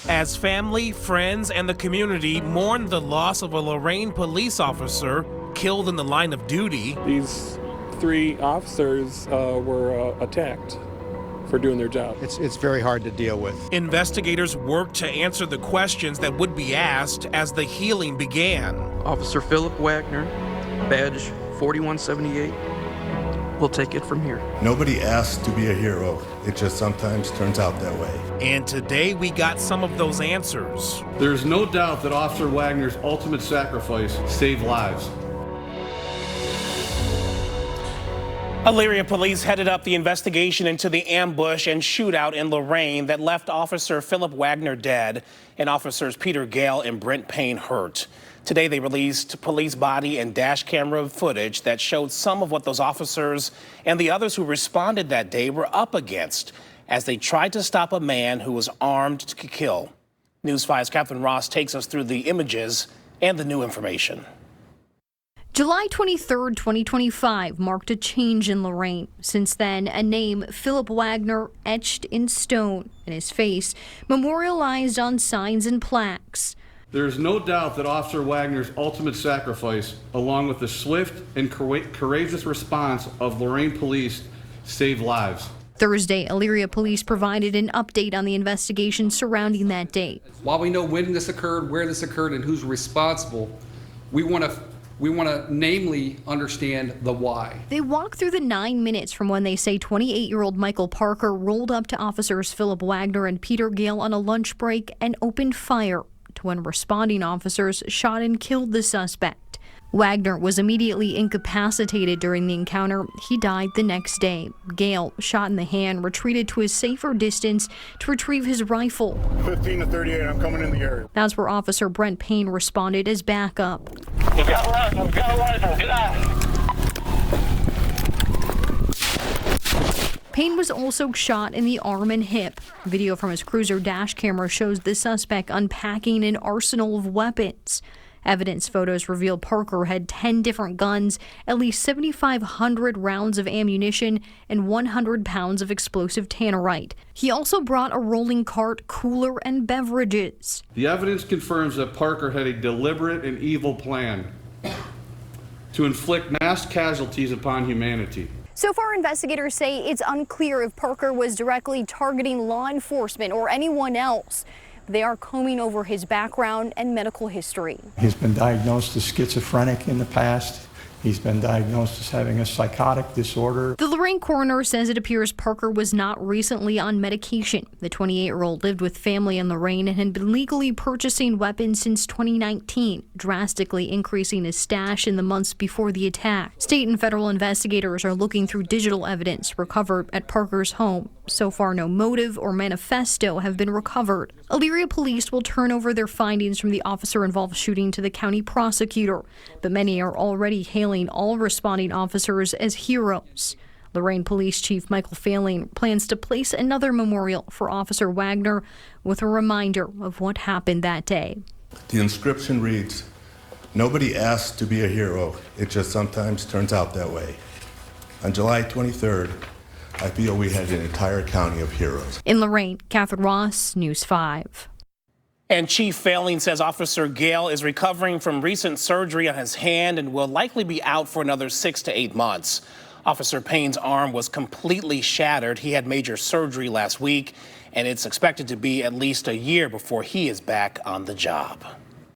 as family, friends, and the community mourn the loss of a Lorain police officer killed in the line of duty. These 3 officers were attacked for doing their job. It's very hard to deal with. Investigators worked to answer the questions that would be asked as the healing began. Officer Philip Wagner, badge 4178. We'll take it from here. Nobody asked to be a hero. It just sometimes turns out that way. And today we got some of those answers. There's no doubt that Officer Wagner's ultimate sacrifice saved lives. Elyria Police headed up the investigation into the ambush and shootout in Lorain that left Officer Philip Wagner dead and Officers Peter Gale and Brent Payne hurt. Today they released police body and dash camera footage that showed some of what those officers and the others who responded that day were up against as they tried to stop a man who was armed to kill. News 5's Catherine Ross takes us through the images and the new information. July 23, 2025 marked a change in Lorain. Since then, a name, Philip Wagner, etched in stone, and his face memorialized on signs and plaques. There is no doubt that Officer Wagner's ultimate sacrifice, along with the swift and courageous response of Lorain Police, saved lives. Thursday, Elyria Police provided an update on the investigation surrounding that day. While we know when this occurred, where this occurred, and who's responsible, we want to namely understand the why. They walk through the 9 minutes from when they say 28-year-old Michael Parker rolled up to officers Philip Wagner and Peter Gale on a lunch break and opened fire, to when responding officers shot and killed the suspect. Wagner was immediately incapacitated during the encounter. He died the next day. Gale, shot in the hand, retreated to a safer distance to retrieve his rifle. 15 to 38, I'm coming in the area. That's where Officer Brent Payne responded as backup. We've got a rifle, get out. Payne was also shot in the arm and hip. Video from his cruiser dash camera shows the suspect unpacking an arsenal of weapons. Evidence photos reveal Parker had 10 different guns, at least 7,500 rounds of ammunition, and 100 pounds of explosive tannerite. He also brought a rolling cart, cooler, and beverages. The evidence confirms that Parker had a deliberate and evil plan to inflict mass casualties upon humanity. So far, investigators say it's unclear if Parker was directly targeting law enforcement or anyone else. They are combing over his background and medical history. He's been diagnosed as schizophrenic in the past. He's been diagnosed as having a psychotic disorder. The Lorain coroner says it appears Parker was not recently on medication. The 28-year-old lived with family in Lorain and had been legally purchasing weapons since 2019, drastically increasing his stash in the months before the attack. State and federal investigators are looking through digital evidence recovered at Parker's home. So far, no motive or manifesto have been recovered. Elyria Police will turn over their findings from the officer-involved shooting to the county prosecutor, but many are already hailing all responding officers as heroes. Lorain Police Chief Michael Failing plans to place another memorial for Officer Wagner with a reminder of what happened that day. The inscription reads, "Nobody asked to be a hero. It just sometimes turns out that way." On July 23rd, I feel we had an entire county of heroes. In Lorain, Catherine Ross, News 5. And Chief Failing says Officer Gale is recovering from recent surgery on his hand and will likely be out for another 6 to 8 months. Officer Payne's arm was completely shattered. He had major surgery last week, and it's expected to be at least a year before he is back on the job.